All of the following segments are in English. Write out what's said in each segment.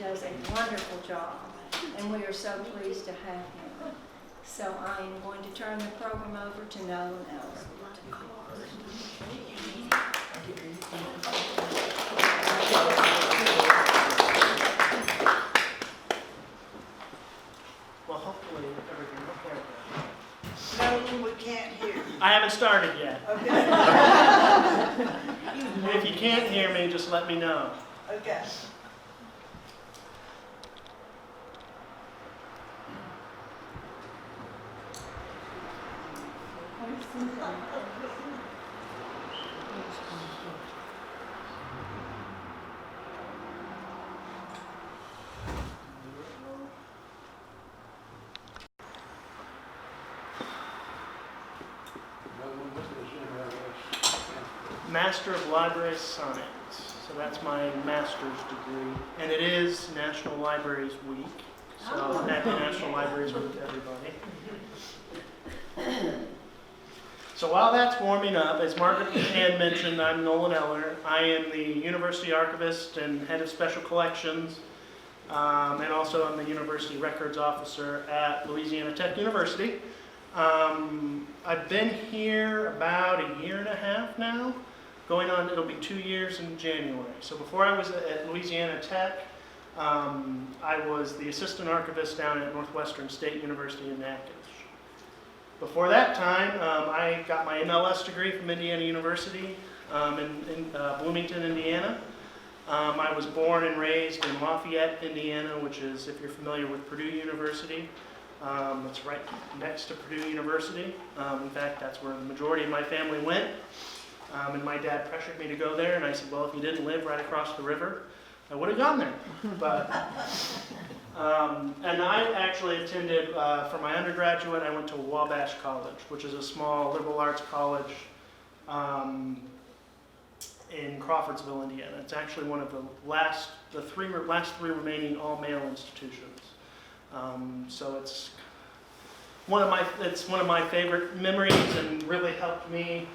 does a wonderful job, and we are so pleased to have him. So I am going to turn the program over to Nolan Eller. Well, hopefully everything okay. No, we can't hear. I haven't started yet. Okay. If you can't hear me, just let me know. Okay. Master of Library Science. So that's my master's degree. And it is National Libraries Week. So happy National Libraries Week to everybody. So while that's warming up, as Margaret Ann mentioned, I'm Nolan Eller. I am the University Archivist and Head of Special Collections. And also I'm the University Records Officer at Louisiana Tech University. I've been here about a year and a half now. Going on, it'll be 2 years in January. So before I was at Louisiana Tech, I was the assistant archivist down at Northwestern State University in Natchitoches. Before that time, I got my MLS degree from Indiana University in Bloomington, Indiana. I was born and raised in Lafayette, Indiana, which is, if you're familiar with Purdue University, it's right next to Purdue University. In fact, that's where the majority of my family went. And my dad pressured me to go there, and I said, well, if you didn't live right across the river, I would have gone there. But, and I actually attended, for my undergraduate, I went to Wabash College, which is a small liberal arts college in Crawfordsville, Indiana. It's actually one of the last three remaining all-male institutions. So it's one of my favorite memories, and really helped me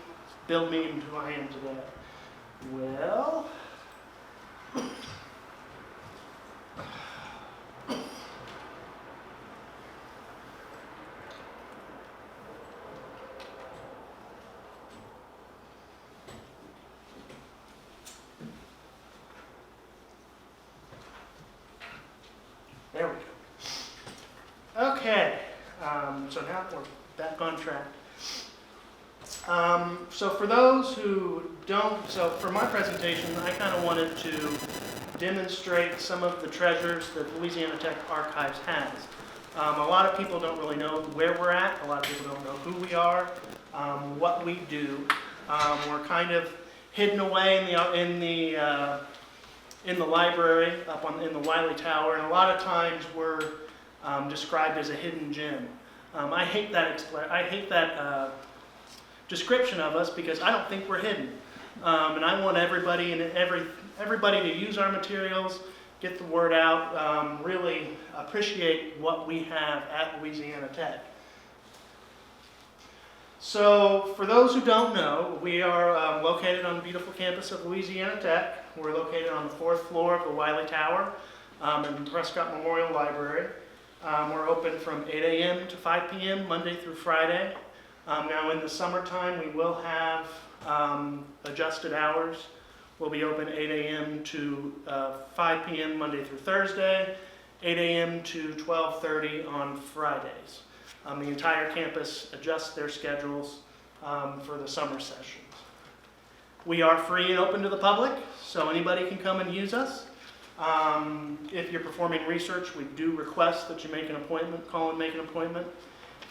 build me into who I am today. Well, there we go. Okay, so now we're back on track. So for those who don't, so for my presentation, I kind of wanted to demonstrate some of the treasures that Louisiana Tech Archives has. A lot of people don't really know where we're at. A lot of people don't know who we are, what we do. We're kind of hidden away in the library up in the Wiley Tower, and a lot of times we're described as a hidden gem. I hate that description of us, because I don't think we're hidden. And I want everybody to use our materials, get the word out, really appreciate what we have at Louisiana Tech. So for those who don't know, we are located on the beautiful campus of Louisiana Tech. We're located on the 4th floor of the Wiley Tower in Prescott Memorial Library. We're open from 8 a.m. to 5 p.m. Monday through Friday. Now in the summertime, we will have adjusted hours. We'll be open 8 a.m. to 5 p.m. Monday through Thursday, 8 a.m. to 12:30 on Fridays. The entire campus adjusts their schedules for the summer sessions. We are free and open to the public, so anybody can come and use us. If you're performing research, we do request that you make an appointment, call and make an appointment.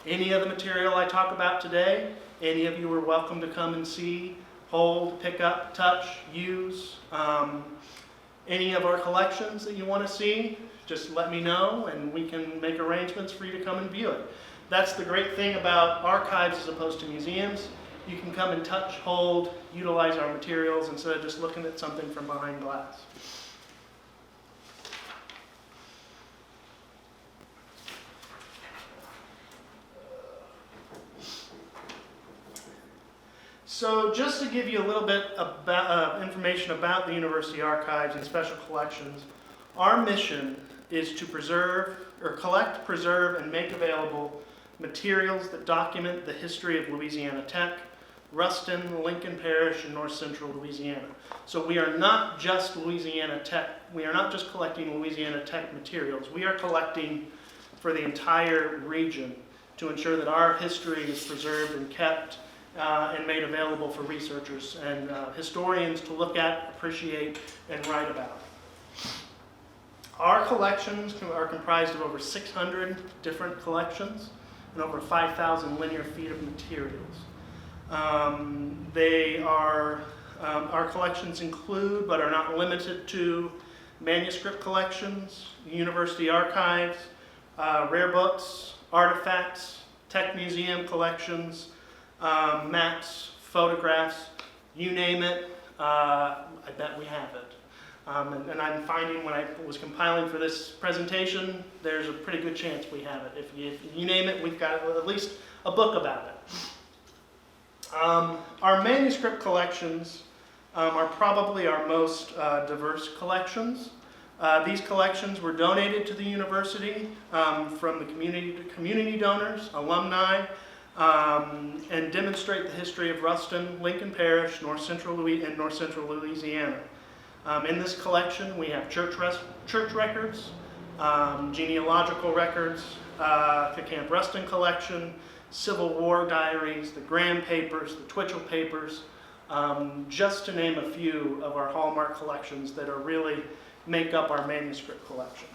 Any of the material I talk about today, any of you are welcome to come and see, hold, pick up, touch, use. Any of our collections that you want to see, just let me know and we can make arrangements for you to come and view it. That's the great thing about archives as opposed to museums. You can come and touch, hold, utilize our materials instead of just looking at something from behind glass. So just to give you a little bit about information about the University Archives and Special Collections, Our mission is to collect, preserve, and make available materials that document the history of Louisiana Tech, Ruston, Lincoln Parish, and North Central Louisiana. So we are not just Louisiana Tech, we are not just collecting Louisiana Tech materials, we are collecting for the entire region to ensure that our history is preserved and kept and made available for researchers and historians to look at, appreciate, and write about. Our collections are comprised of over 600 different collections and over 5,000 linear feet of materials. Our collections include, but are not limited to, manuscript collections, university archives, rare books, artifacts, tech museum collections, maps, photographs, you name it, I bet we have it. And I'm finding when I was compiling for this presentation, there's a pretty good chance we have it. If you name it, we've got at least a book about it. Our manuscript collections are probably our most diverse collections. These collections were donated to the university from the community donors, alumni, and demonstrate the history of Ruston, Lincoln Parish, North Central Louisiana. In this collection, we have church records, genealogical records, the Camp Ruston collection, Civil War diaries, the Graham papers, the Twitchell papers, just to name a few of our hallmark collections that are really make up our manuscript collections.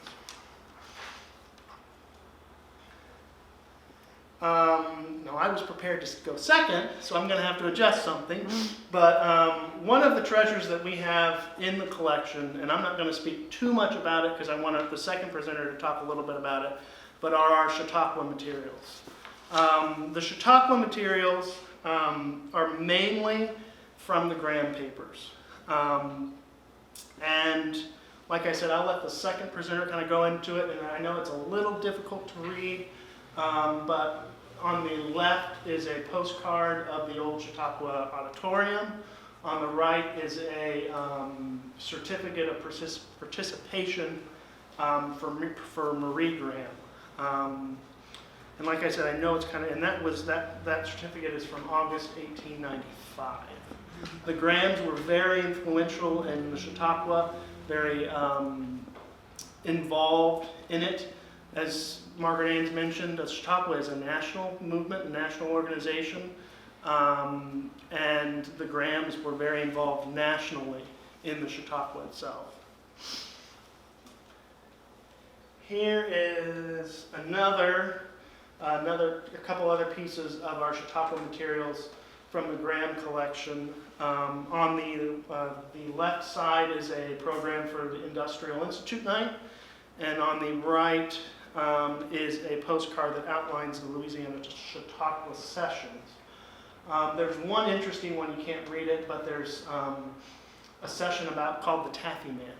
Now I was prepared to go second, so I'm going to have to adjust something. But one of the treasures that we have in the collection, and I'm not going to speak too much about it because I want the second presenter to talk a little bit about it, but are our Chautauqua materials. The Chautauqua materials are mainly from the Graham papers. And like I said, I'll let the second presenter kind of go into it, and I know it's a little difficult to read, but on the left is a postcard of the old Chautauqua Auditorium. On the right is a certificate of participation for Marie Graham. And like I said, I know it's kind of, and that certificate is from August 1895. The Grahams were very influential in the Chautauqua, very involved in it. As Margaret Ains mentioned, Chautauqua is a national movement, a national organization, and the Grahams were very involved nationally in the Chautauqua itself. Here is a couple other pieces of our Chautauqua materials from the Graham collection. On the left side is a program for the Industrial Institute Night, and on the right is a postcard that outlines the Louisiana Chautauqua sessions. There's one interesting one, you can't read it, but there's a session called the Taffy Man.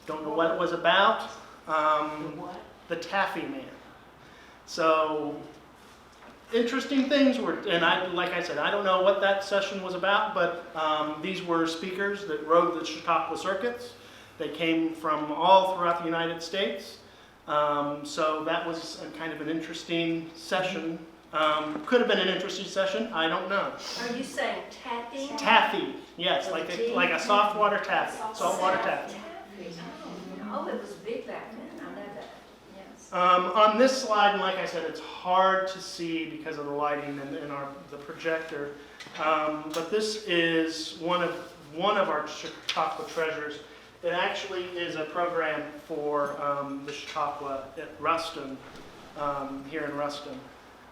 Don't know what it was about. The Taffy Man. So, interesting things were, and like I said, I don't know what that session was about, but these were speakers that rode the Chautauqua circuits. They came from all throughout the United States. So that was kind of an interesting session. Could have been an interesting session, I don't know. Are you saying taffy? Taffy, yes, like a soft water taffy, saltwater taffy. Oh, it was big back then, I know that, yes. On this slide, and like I said, it's hard to see because of the lighting and the projector, but this is one of our Chautauqua treasures. It actually is a program for the Chautauqua at Ruston, here in Ruston.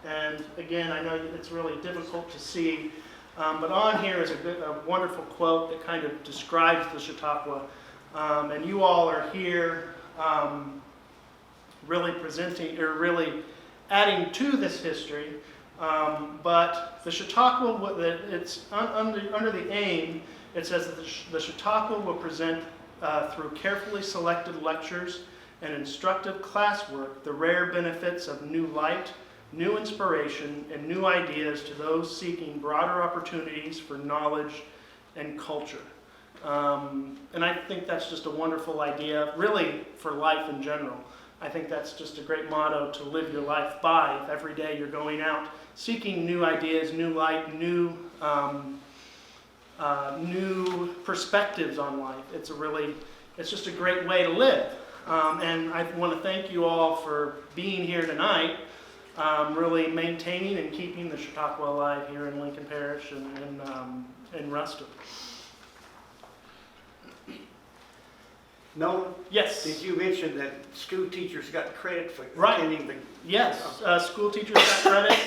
And again, I know it's really difficult to see, but on here is a wonderful quote that kind of describes the Chautauqua. And you all are here really presenting, or really adding to this history. But the Chautauqua, it's under the aim, it says that the Chautauqua will present through carefully selected lectures and instructive classwork the rare benefits of new light, new inspiration, and new ideas to those seeking broader opportunities for knowledge and culture. And I think that's just a wonderful idea, really, for life in general. I think that's just a great motto to live your life by. If every day you're going out seeking new ideas, new light, new perspectives on life. It's just a great way to live. And I want to thank you all for being here tonight, really maintaining and keeping the Chautauqua alive here in Lincoln Parish and in Ruston. Nolan, Yes. did you mention that school teachers got credit for Right. attending the... Yes, school teachers got credit,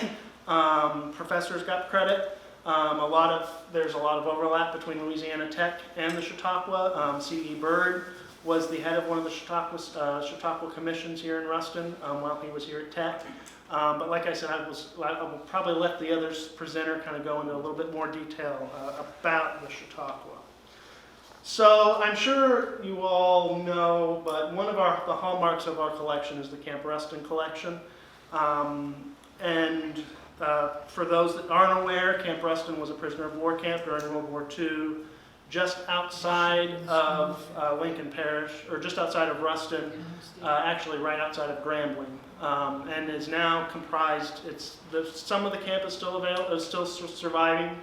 professors got credit. There's a lot of overlap between Louisiana Tech and the Chautauqua. C.E. Bird was the head of one of the Chautauqua commissions here in Ruston while he was here at Tech. But like I said, I will probably let the other presenter kind of go into a little bit more detail about the Chautauqua. So I'm sure you all know, but one of the hallmarks of our collection is the Camp Ruston collection. For those that aren't aware, Camp Ruston was a prisoner of war camp during World War II, just outside of Lincoln Parish, or just outside of Ruston, actually right outside of Grambling, and is now comprised. Some of the camp is still still surviving,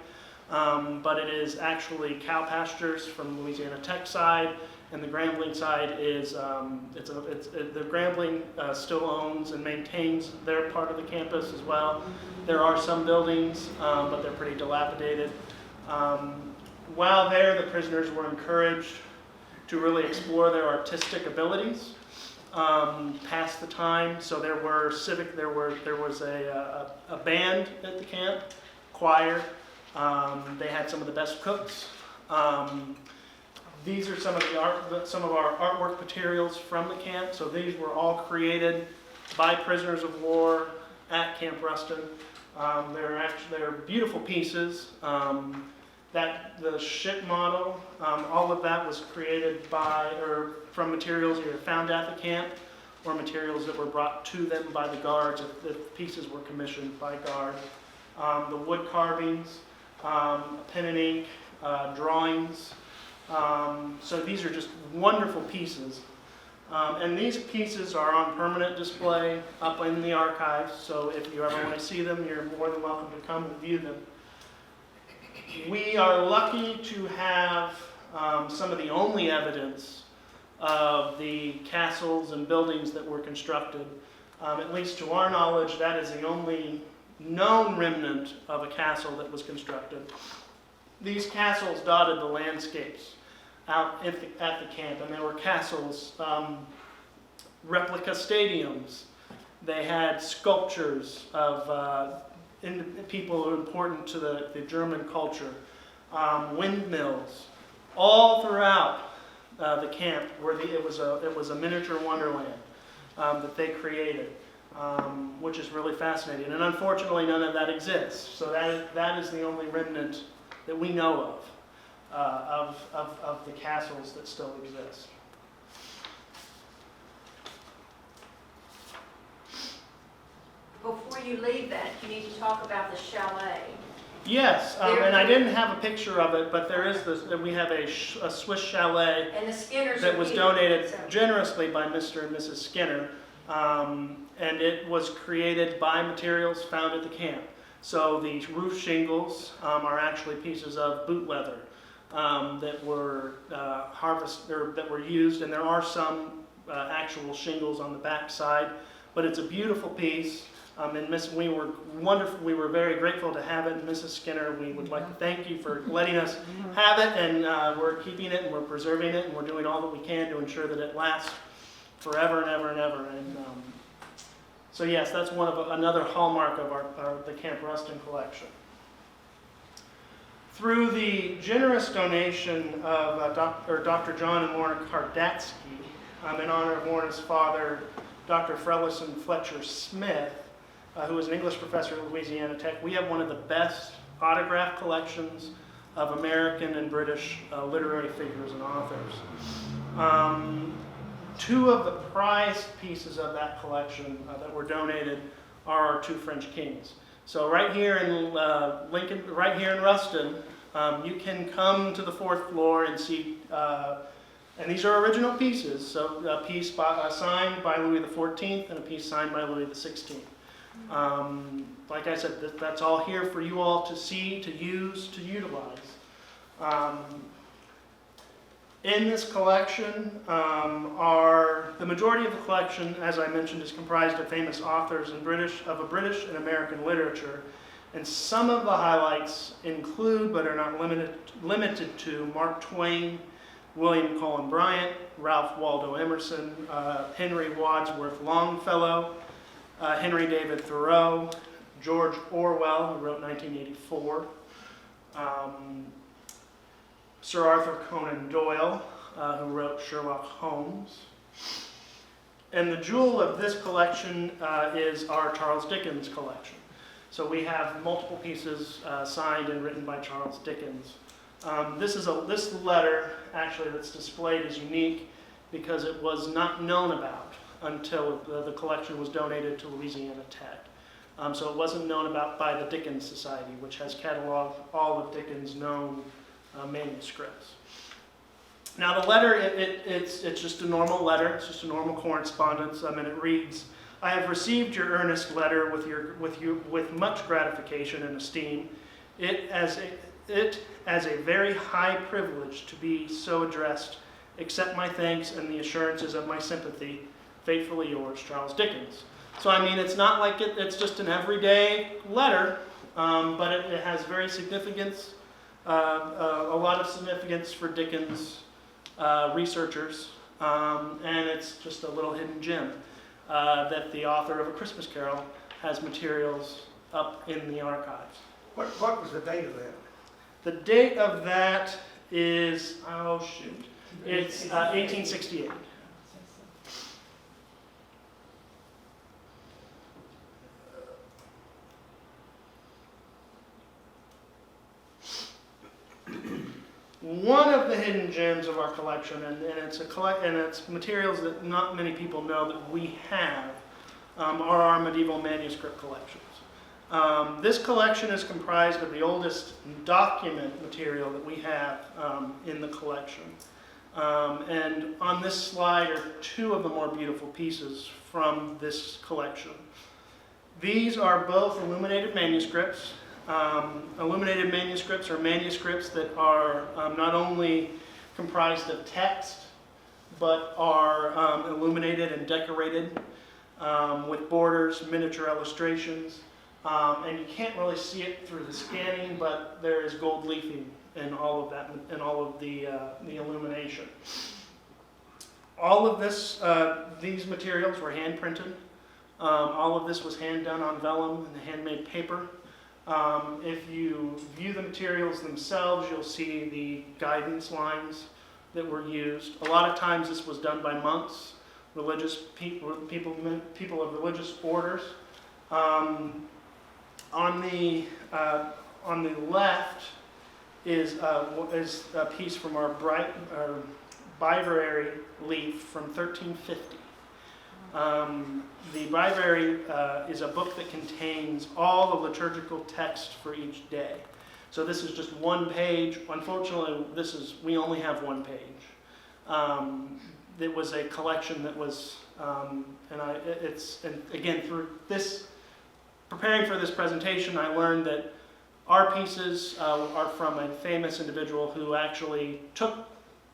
but it is actually cow pastures from the Louisiana Tech side, and the Grambling side is the Grambling still owns and maintains their part of the campus as well. There are some buildings, but they're pretty dilapidated. While there, the prisoners were encouraged to really explore their artistic abilities, pass the time. So there was a band at the camp, choir. They had some of the best cooks. These are some of our artwork materials from the camp. So these were all created by prisoners of war at Camp Ruston. They're beautiful pieces. The ship model, all of that was created from materials either found at the camp or materials that were brought to them by the guards if the pieces were commissioned by guards. The wood carvings, pen and ink, drawings. So these are just wonderful pieces. And these pieces are on permanent display up in the archives, so if you ever want to see them, you're more than welcome to come and view them. We are lucky to have some of the only evidence of the castles and buildings that were constructed. At least to our knowledge, that is the only known remnant of a castle that was constructed. These castles dotted the landscapes out at the camp, and there were castles, replica stadiums. They had sculptures of people who were important to the German culture, windmills, all throughout the camp. It was a miniature wonderland that they created, which is really fascinating. And unfortunately, none of that exists. So that is the only remnant that we know of the castles that still exist. Before you leave that, you need to talk about the chalet. Yes, and I didn't have a picture of it, but there is we have a Swiss chalet And the Skinners that are was here, donated so- generously by Mr. and Mrs. Skinner, and it was created by materials found at the camp. So the roof shingles are actually pieces of boot leather that were that were used, and there are some actual shingles on the back side, but it's a beautiful piece. And we were wonderful. We were very grateful to have it. And Mrs. Skinner, we would like to thank you for letting us have it, and we're keeping it and we're preserving it, and we're doing all that we can to ensure that it lasts forever and ever and ever. And so yes, that's another hallmark of the Camp Ruston collection. Through the generous donation of Dr. John and Warren Kardatsky, in honor of Warren's father, Dr. Frellison Fletcher Smith, who was an English professor at Louisiana Tech, we have one of the best autograph collections of American and British literary figures and authors. Two of the prized pieces of that collection that were donated are our two French kings. So right here in Lincoln, right here in Ruston, You can come to the 4th floor and see, and these are original pieces, so a piece signed by Louis XIV and a piece signed by Louis XVI. Like I said, that's all here for you all to see, to use, to utilize. In this collection the majority of the collection, as I mentioned, is comprised of famous authors of British and American literature. And some of the highlights include, but are not limited to, Mark Twain, William Cullen Bryant, Ralph Waldo Emerson, Henry Wadsworth Longfellow, Henry David Thoreau, George Orwell, who wrote 1984, Sir Arthur Conan Doyle, who wrote Sherlock Holmes. And the jewel of this collection is our Charles Dickens collection. So we have multiple pieces signed and written by Charles Dickens. This letter, actually, that's displayed is unique because it was not known about until the collection was donated to Louisiana Tech. So it wasn't known about by the Dickens Society, which has cataloged all of Dickens' known manuscripts. Now the letter, it's just a normal letter. It's just a normal correspondence. And it reads, "I have received your earnest letter with much gratification and esteem. It as a very high privilege to be so addressed. Accept my thanks and the assurances of my sympathy. Faithfully yours, Charles Dickens." So I mean, it's not like it's just an everyday letter, but it has very significance, a lot of significance for Dickens researchers, and it's just a little hidden gem that the author of A Christmas Carol has materials up in the archives. What was the date of that? The date of that is, it's 1868. One of the hidden gems of our collection, and it's materials that not many people know that we have, are our medieval manuscript collections. This collection is comprised of the oldest document material that we have in the collection. And on this slide are two of the more beautiful pieces from this collection. These are both illuminated manuscripts. Illuminated manuscripts are manuscripts that are not only comprised of text, but are illuminated and decorated with borders, miniature illustrations. And you can't really see it through the scanning, but there is gold leafing in all of that, in all of the illumination. All of this, these materials were hand printed. All of this was hand done on vellum and handmade paper. If you view the materials themselves, you'll see the guidance lines that were used. A lot of times this was done by monks, religious people of religious orders. On the left is a piece from our Breviary leaf from 1350. The Breviary is a book that contains all the liturgical text for each day. So this is just one page. Unfortunately, we only have one page. It was a collection that was, and again, through this, preparing for this presentation, I learned that our pieces are from a famous individual who actually took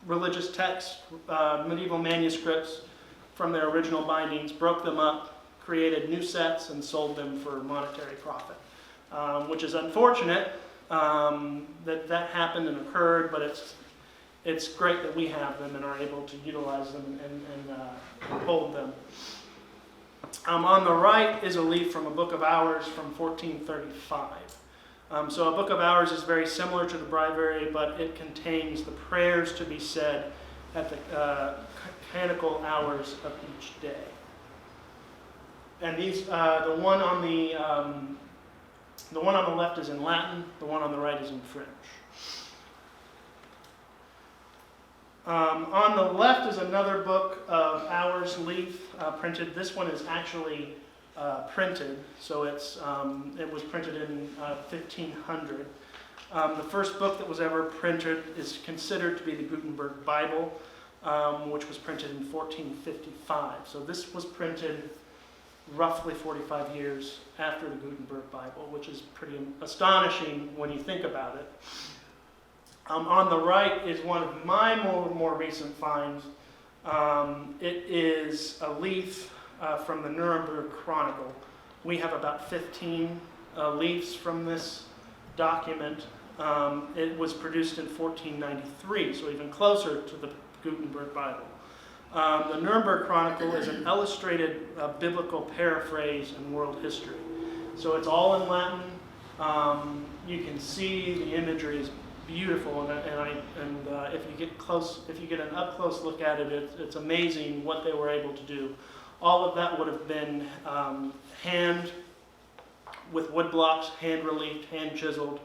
religious texts, medieval manuscripts, from their original bindings, broke them up, created new sets, and sold them for monetary profit, which is unfortunate that happened and occurred, but it's great that we have them and are able to utilize them and hold them. On the right is a leaf from a Book of Hours from 1435. So a Book of Hours is very similar to the Breviary, but it contains the prayers to be said at the canonical hours of each day. And these, the one on the left is in Latin. The one on the right is in French. On the left is another Book of Hours leaf printed. This one is actually printed, so it was printed in 1500. The first book that was ever printed is considered to be the Gutenberg Bible, which was printed in 1455. So this was printed roughly 45 years after the Gutenberg Bible, which is pretty astonishing when you think about it. On the right is one of my more recent finds. It is a leaf from the Nuremberg Chronicle. We have about 15 leaves from this document. It was produced in 1493, so even closer to the Gutenberg Bible. The Nuremberg Chronicle is an illustrated biblical paraphrase in world history. So it's all in Latin. You can see the imagery is beautiful, and if you get an up close look at it, it's amazing what they were able to do. All of that would have been hand with wood blocks, hand relieved, hand chiseled,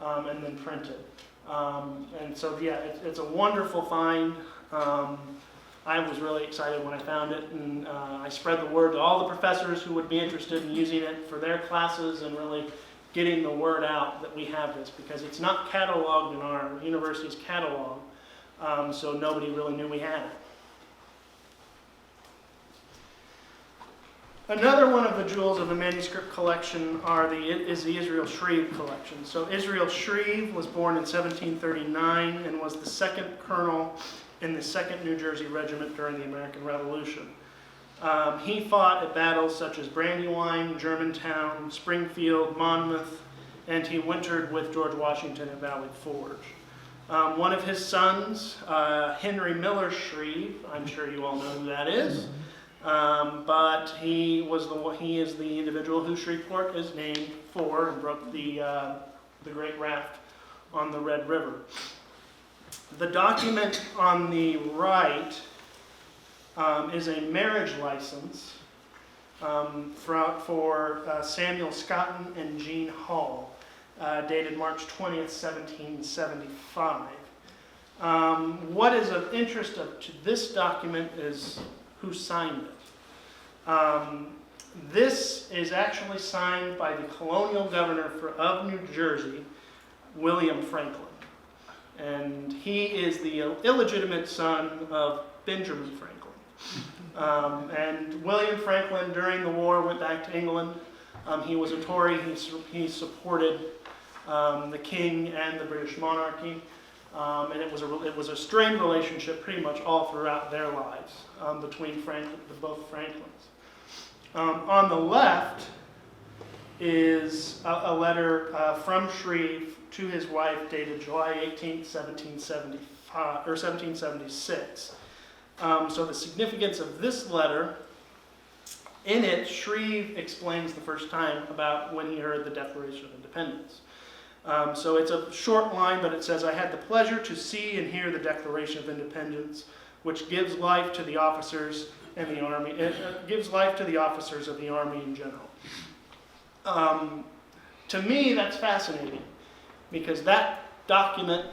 and then printed. And so yeah, it's a wonderful find. I was really excited when I found it, and I spread the word to all the professors who would be interested in using it for their classes and really getting the word out that we have this, because it's not cataloged in our university's catalog, so nobody really knew we had it. Another one of the jewels of the manuscript collection is the Israel Shreve collection. So Israel Shreve was born in 1739 and was the second colonel in the 2nd New Jersey Regiment during the American Revolution. He fought at battles such as Brandywine, Germantown, Springfield, Monmouth, and he wintered with George Washington at Valley Forge. One of his sons, Henry Miller Shreve, I'm sure you all know who that is, but he is the individual who Shreveport is named for and broke the great raft on the Red River. The document on the right is a marriage license for Samuel Scotton and Jean Hall, dated March 20th, 1775. What is of interest to this document is who signed it. This is actually signed by the colonial governor of New Jersey, William Franklin. And he is the illegitimate son of Benjamin Franklin. And William Franklin, during the war, went back to England. He was a Tory. He supported the king and the British monarchy. And it was a strained relationship pretty much all throughout their lives between both Franklins. On the left is a letter from Shreve to his wife dated July 18, 1776. So the significance of this letter, in it, Shreve explains the first time about when he heard the Declaration of Independence. So it's a short line, but it says, "I had the pleasure to see and hear the Declaration of Independence, which gives life to the officers and the Army. It gives life to the officers of the Army in general." To me, that's fascinating, because that document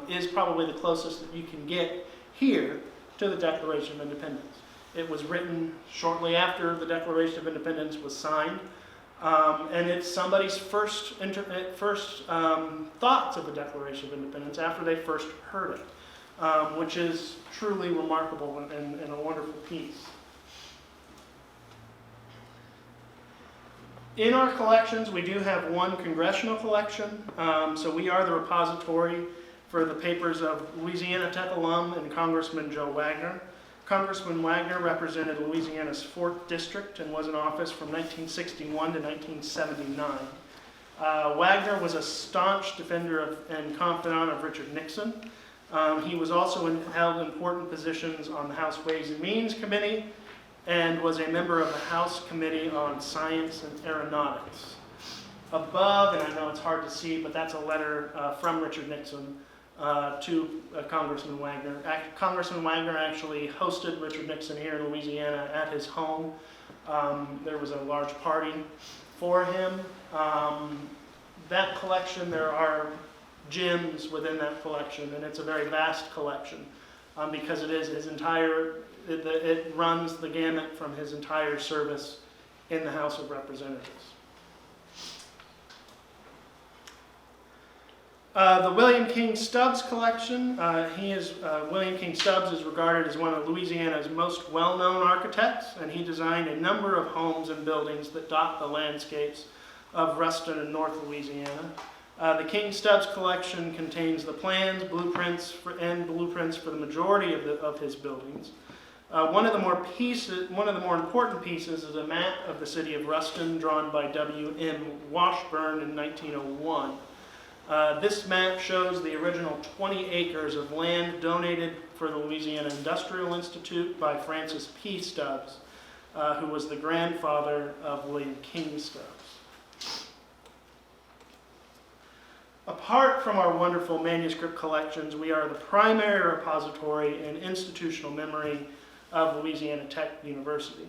is probably the closest that you can get here to the Declaration of Independence. It was written shortly after the Declaration of Independence was signed, and it's somebody's first thoughts of the Declaration of Independence after they first heard it, which is truly remarkable and a wonderful piece. In our collections, we do have one congressional collection, so we are the repository for the papers of Louisiana Tech alum and Congressman Joe Wagner. Congressman Wagner represented Louisiana's 4th District and was in office from 1961 to 1979. Wagner was a staunch defender and confidant of Richard Nixon. He was also held important positions on the House Ways and Means Committee and was a member of the House Committee on Science and Aeronautics. Above, and I know it's hard to see, but that's a letter from Richard Nixon to Congressman Wagner. Congressman Wagner actually hosted Richard Nixon here in Louisiana at his home. There was a large party for him. That collection, there are gems within that collection, and it's a very vast collection because it is his entire, it runs the gamut from his entire service in the House of Representatives. The William King Stubbs collection. William King Stubbs is regarded as one of Louisiana's most well-known architects, and he designed a number of homes and buildings that dot the landscapes of Ruston and North Louisiana. The King Stubbs collection contains the plans, blueprints for the majority of his buildings. One of the more important pieces is a map of the city of Ruston drawn by W.M. Washburn in 1901. This map shows the original 20 acres of land donated for the Louisiana Industrial Institute by Francis P. Stubbs, who was the grandfather of William King Stubbs. Apart from our wonderful manuscript collections, we are the primary repository and institutional memory of Louisiana Tech University.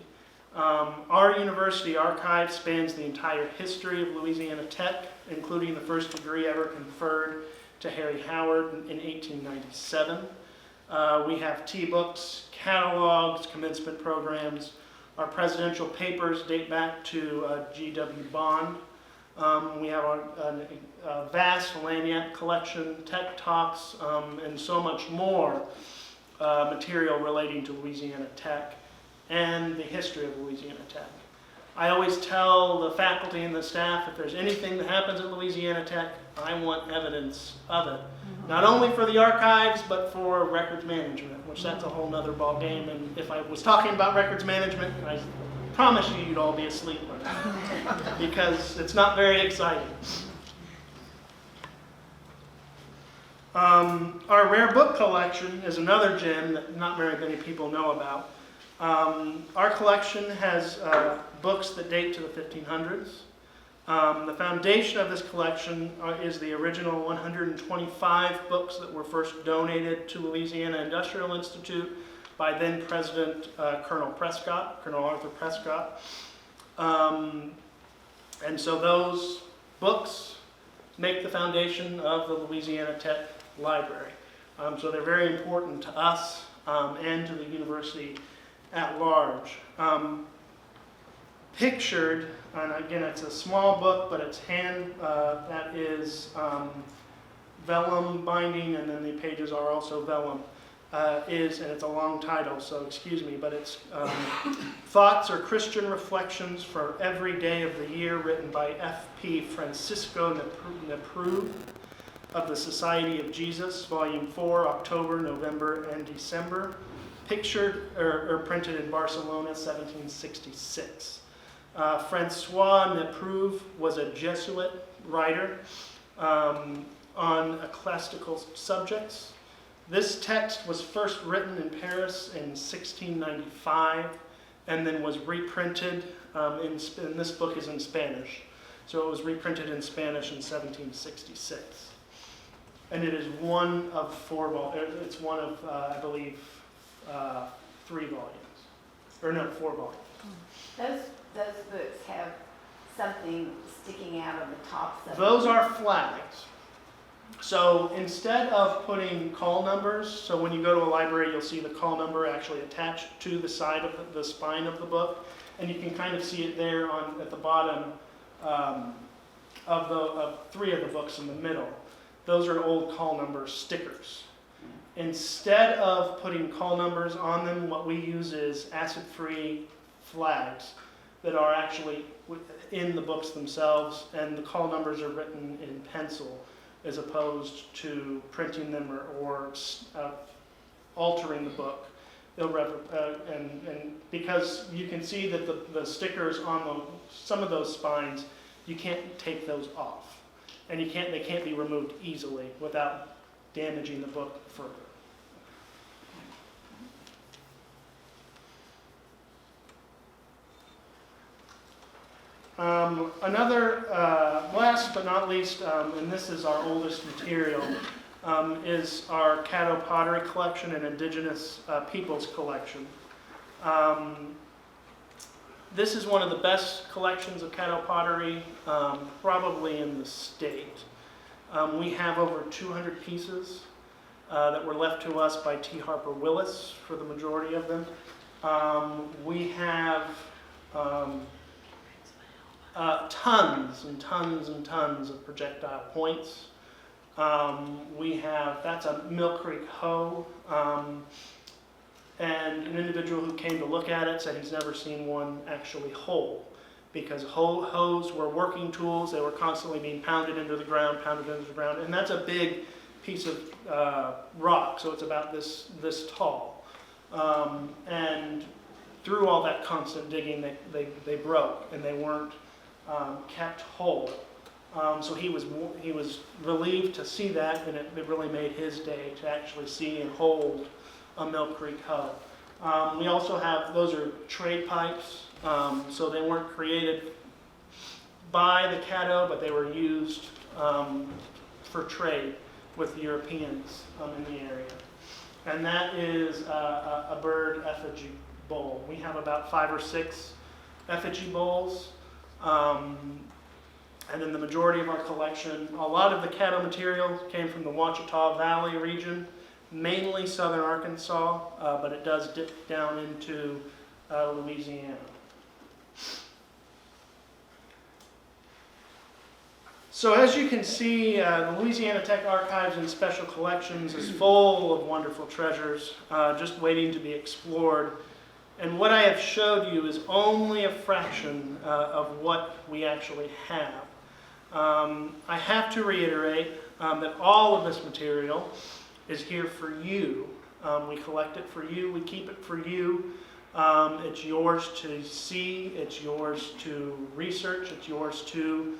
Our university archive spans the entire history of Louisiana Tech, including the first degree ever conferred to Harry Howard in 1897. We have T-books, catalogs, commencement programs. Our presidential papers date back to G.W. Bond. We have a vast lanyard collection, tech talks, and so much more material relating to Louisiana Tech and the history of Louisiana Tech. I always tell the faculty and the staff, if there's anything that happens at Louisiana Tech, I want evidence of it. Not only for the archives, but for records management, which that's a whole nother ball game. And if I was talking about records management, I promise you'd all be asleep because it's not very exciting. Our rare book collection is another gem that not very many people know about. Our collection has books that date to the 1500s. The foundation of this collection is the original 125 books that were first donated to Louisiana Industrial Institute by then President Colonel Arthur Prescott. And so those books make the foundation of the Louisiana Tech Library. So they're very important to us and to the university at large. Pictured, and again it's a small book, but it's that is vellum binding, and then the pages are also vellum, and it's a long title, so excuse me, but it's Thoughts or Christian Reflections for Every Day of the Year, written by F.P. Francisco Nepru of the Society of Jesus, Volume 4, October, November, and December. Pictured or printed in Barcelona, 1766. Francois Nepru was a Jesuit writer on ecclesiastical subjects. This text was first written in Paris in 1695 and then was reprinted, and this book is in Spanish, so it was reprinted in Spanish in 1766. And it is one of four volumes. It's one of, I believe, 3 volumes. Or no, 4 volumes. Those books have something sticking out of the tops of them. Those are flags. So instead of putting call numbers, so when you go to a library, you'll see the call number actually attached to the side of the spine of the book, and you can kind of see it there at the bottom of 3 of the books in the middle. Those are old call number stickers. Instead of putting call numbers on them, what we use is acid-free flags that are actually in the books themselves, and the call numbers are written in pencil as opposed to printing them or altering the book. And because you can see that the stickers on some of those spines, you can't take those off, and they can't be removed easily without damaging the book further. Another, last but not least, and this is our oldest material, is our Caddo pottery collection and indigenous peoples collection. This is one of the best collections of Caddo pottery, probably in the state. We have over 200 pieces that were left to us by T. Harper Willis for the majority of them. We have tons and tons and tons of projectile points, That's a Mill Creek hoe. And an individual who came to look at it said he's never seen one actually whole, because hoes were working tools. They were constantly being pounded into the ground, and that's a big piece of rock, so it's about this tall. And through all that constant digging, they broke, and they weren't kept whole. So he was relieved to see that, and it really made his day to actually see and hold a Mill Creek hoe. We also have, those are trade pipes, so they weren't created by the Caddo, but they were used for trade with Europeans in the area. And that is a bird effigy bowl. We have about 5 or 6 effigy bowls. And then the majority of our collection, a lot of the Caddo material came from the Ouachita Valley region, mainly southern Arkansas, but it does dip down into Louisiana. So as you can see, the Louisiana Tech Archives and Special Collections is full of wonderful treasures, just waiting to be explored. And what I have showed you is only a fraction of what we actually have. I have to reiterate that all of this material is here for you. We collect it for you, we keep it for you. It's yours to see, it's yours to research, it's yours to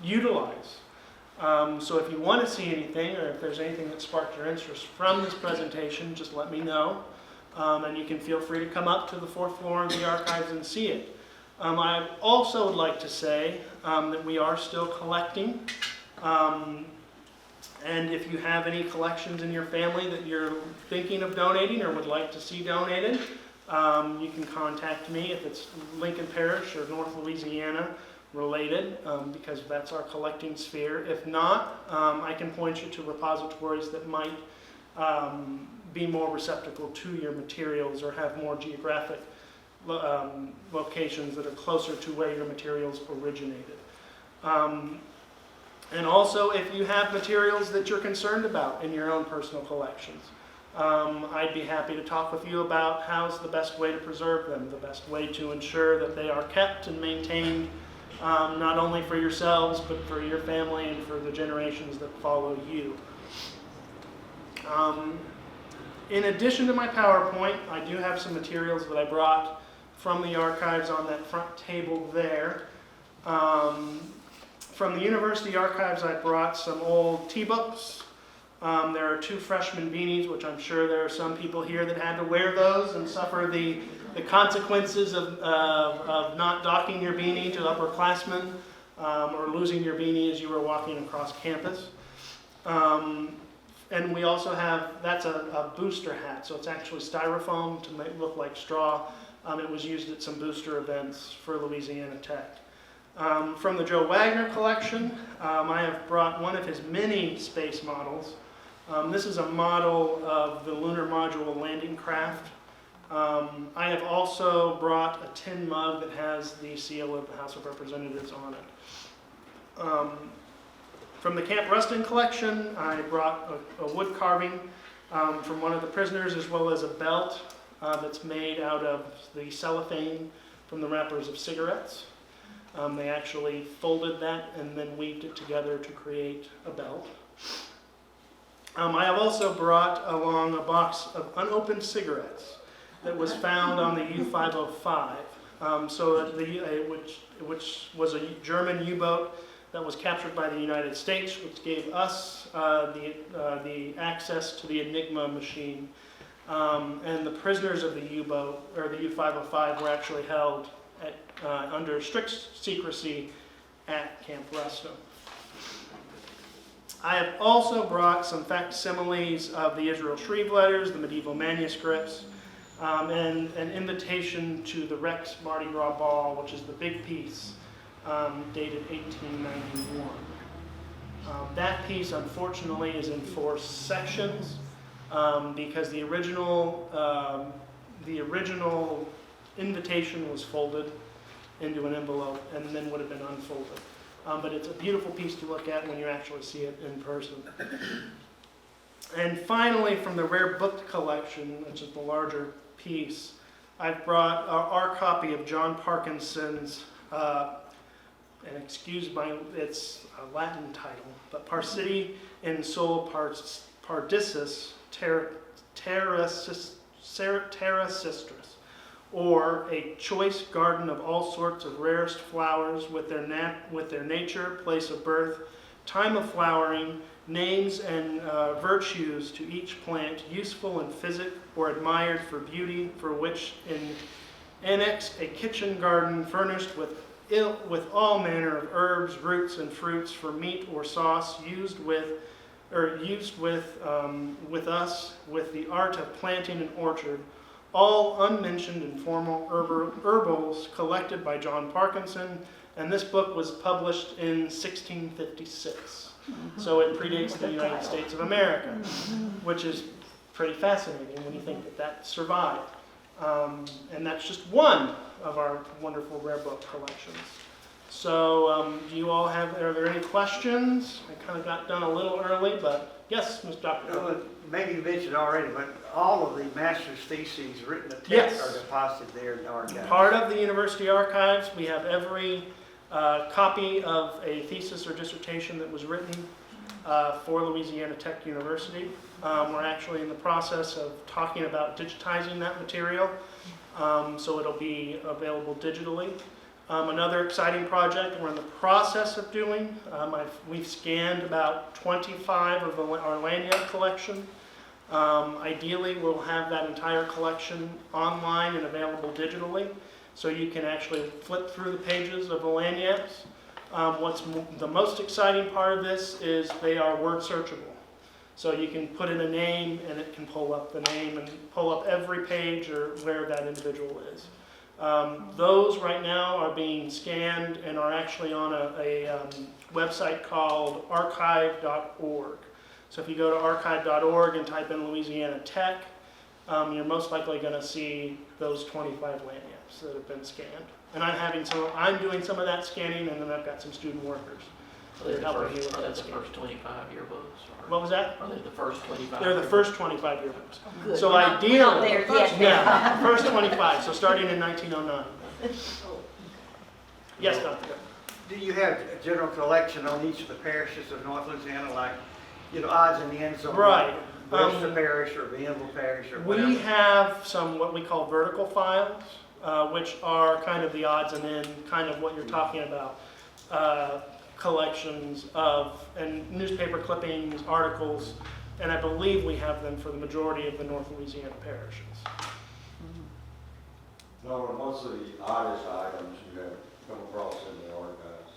utilize. So if you want to see anything, or if there's anything that sparked your interest from this presentation, just let me know. And you can feel free to come up to the 4th floor of the archives and see it. I also would like to say that we are still collecting. And if you have any collections in your family that you're thinking of donating or would like to see donated, you can contact me if it's Lincoln Parish or North Louisiana related, because that's our collecting sphere. If not, I can point you to repositories that might be more receptacle to your materials or have more geographic locations that are closer to where your materials originated. And also, if you have materials that you're concerned about in your own personal collections, I'd be happy to talk with you about how's the best way to preserve them, the best way to ensure that they are kept and maintained, not only for yourselves, but for your family and for the generations that follow you. In addition to my PowerPoint, I do have some materials that I brought from the archives on that front table there. From the university archives, I brought some old tea-books. There are 2 freshman beanies, which I'm sure there are some people here that had to wear those and suffer the consequences of not docking your beanie to upperclassmen or losing your beanie as you were walking across campus. And we also have, that's a booster hat, so it's actually styrofoam to make it look like straw. It was used at some booster events for Louisiana Tech. From the Joe Wagner collection, I have brought one of his mini space models. This is a model of the lunar module landing craft. I have also brought a tin mug that has the seal of the House of Representatives on it. From the Camp Rustin collection, I brought a wood carving from one of the prisoners, as well as a belt that's made out of the cellophane from the wrappers of cigarettes. They actually folded that and then weaved it together to create a belt. I have also brought along a box of unopened cigarettes that was found on the U-505, which was a German U-boat that was captured by the United States, which gave us the access to the Enigma machine. And the prisoners of the U-boat, or the U-505, were actually held under strict secrecy at Camp Rustin. I have also brought some facsimiles of the Israel Shreve letters, the medieval manuscripts, and an invitation to the Rex Mardi Gras Ball, which is the big piece, dated 1891. That piece, unfortunately, is in 4 sections because the original invitation was folded into an envelope and then would have been unfolded. but it's a beautiful piece to look at when you actually see it in person. And finally, from the rare book collection, which is the larger piece, I've brought our copy of John Parkinson's, and excuse it's a Latin title, but Parciti in Sol Pardisis Terra Sistris, or a choice garden of all sorts of rarest flowers with their nature, place of birth, time of flowering, names and virtues to each plant, useful in physic or admired for beauty, for which annex a kitchen garden furnished with all manner of herbs, roots, and fruits for meat or sauce, used with us with the art of planting an orchard, all unmentioned informal herbals collected by John Parkinson, and this book was published in 1656. So it predates the United States of America, which is pretty fascinating when you think that that survived. And that's just one of our wonderful rare book collections. So do you all are there any questions? I kind of got done a little early, but yes, Ms. Dr. Well, maybe you mentioned already, but all of the master's theses written at Tech Yes. are deposited there in the archives. Part of the university archives, we have every copy of a thesis or dissertation that was written for Louisiana Tech University. We're actually in the process of talking about digitizing that material, so it'll be available digitally. Another exciting project we're in the process of doing, we've scanned about 25 of our lanyard collection. Ideally, we'll have that entire collection online and available digitally, so you can actually flip through the pages of the lanyards. What's the most exciting part of this is they are word searchable. So you can put in a name and it can pull up the name and pull up every page or where that individual is. Those right now are being scanned and are actually on a website called archive.org. So if you go to archive.org and type in Louisiana Tech, you're most likely going to see those 25 lanyards that have been scanned. And I'm doing some of that scanning, and then I've got some student workers. Are they the helping me with first, are they that the scanning. first 25 yearbooks? Or What was that? are they the first 25? They're the first 25 yearbooks. Good. So We're not ideally, there yet. yeah, first 25, so starting in 1909. Yes, Dr. Gunn. Do you have a general collection on each of the parishes of North Louisiana, like, odds and ends on Right. Webster Parish or Bienville Parish or whatever? We have some what we call vertical files, which are kind of the odds and ends, kind of what you're talking about. Collections of and newspaper clippings, articles, and I believe we have them for the majority of the North Louisiana parishes. No, most of the oddest items you have come across in the archives.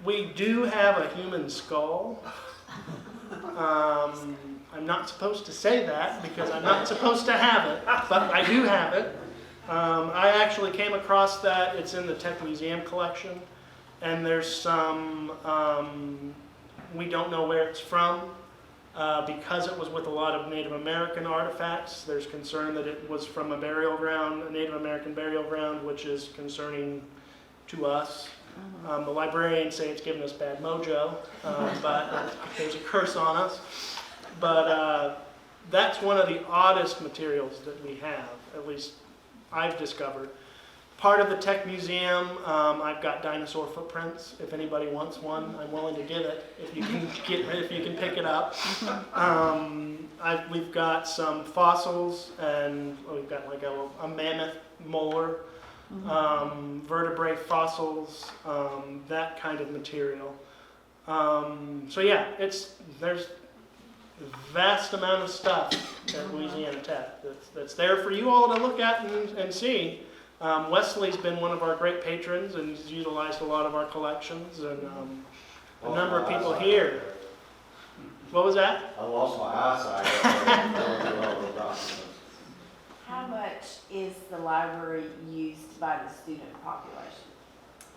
We do have a human skull. I'm not supposed to say that because I'm not supposed to have it, but I do have it. I actually came across that. It's in the Tech Museum collection, and there's some, we don't know where it's from. Because it was with a lot of Native American artifacts, there's concern that it was from a burial ground, a Native American burial ground, which is concerning to us. The librarians say it's given us bad mojo, but there's a curse on us. But that's one of the oddest materials that we have, at least I've discovered. Part of the Tech Museum, I've got dinosaur footprints. If anybody wants one, I'm willing to give it. If you can pick it up. We've got some fossils, and we've got like a mammoth molar, vertebrate fossils, that kind of material. So yeah, there's a vast amount of stuff at Louisiana Tech that's there for you all to look at and see. Wesley's been one of our great patrons and he's utilized a lot of our collections, and a number of people here. What was that? I lost my eyesight. How much is the library used by the student population?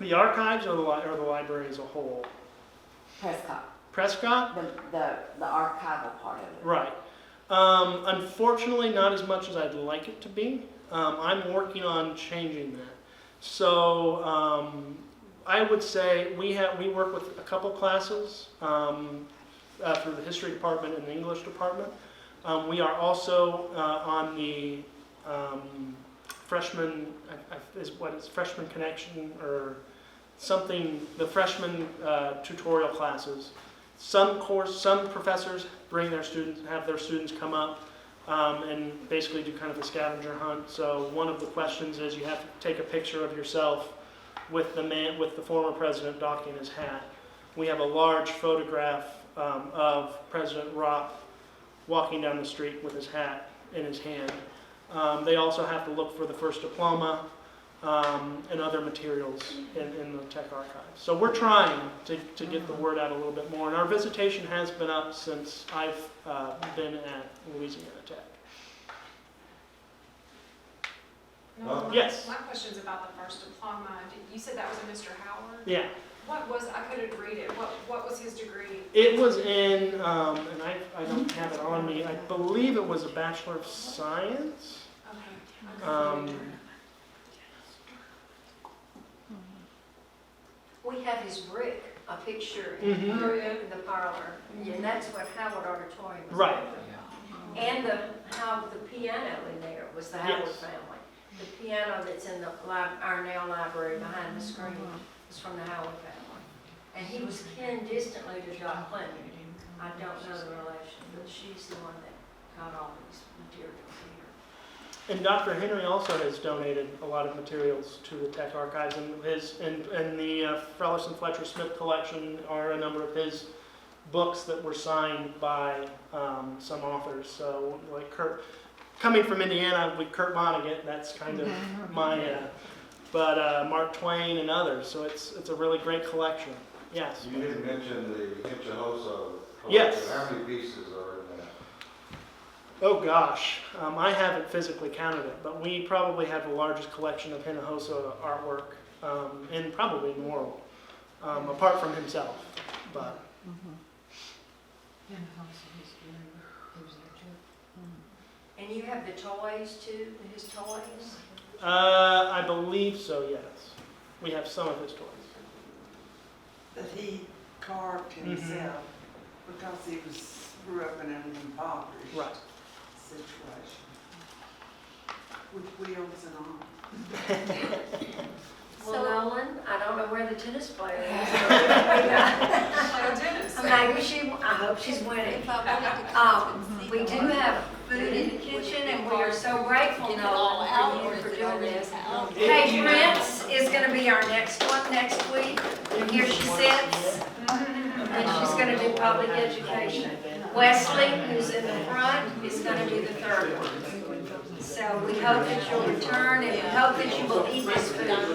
The archives or the library as a whole? Prescott, Prescott? the archival part of it. Right. Unfortunately, not as much as I'd like it to be. I'm working on changing that. So I would say we work with a couple classes through the history department and the English department. We are also on the freshman freshman connection or something, the freshman tutorial classes. Some professors bring their students, have their students come up and basically do kind of a scavenger hunt. So one of the questions is you have to take a picture of yourself with the former president docking his hat. We have a large photograph of President Rock walking down the street with his hat in his hand. They also have to look for the first diploma and other materials in the Tech Archives. So we're trying to get the word out a little bit more. And our visitation has been up since I've been at Louisiana Tech. No. Yes. My question's about the first diploma. You said that was a Mr. Howard? Yeah. What was, I couldn't read it. What was his degree? It was in, and I don't have it on me, I believe it was a Bachelor of Science. Okay. We have his brick, a picture Mhm. in the parlor, and that's what Howard Auditorium was. Right. And how the piano in there was the Howard Yes. family. The piano that's in our now library behind the screen is from the Howard family. And he was kin distantly to Dot Clinton. I don't know the relation, but she's the one that got all these materials here. And Dr. Henry also has donated a lot of materials to the Tech Archives, and the Frelish and Fletcher Smith collection are a number of his books that were signed by some authors. So like coming from Indiana with Kurt Vonnegut, that's kind of my, but Mark Twain and others. So it's a really great collection. Yes. You didn't mention the Hinchhosa collection. Yes. How many pieces are in that? Oh gosh, I haven't physically counted it, but we probably have the largest collection of Hinojosa artwork in probably in the world, apart from himself. But And you have the toys too, his toys? I believe so. Yes, we have some of his toys. That he carved himself because he grew up in an impoverished Right. situation. With wheels and all. Well, Nolan, I don't know where the tennis player is. Like a dentist. I hope she's winning. We do have food in the kitchen, and we are so grateful, Nolan, for you for doing this. Paige Prince is going to be our next one next week. And here she sits, and she's going to do public education. Wesley, who's in the front, is going to do the third one. So we hope that you'll return, and we hope that you will eat this food.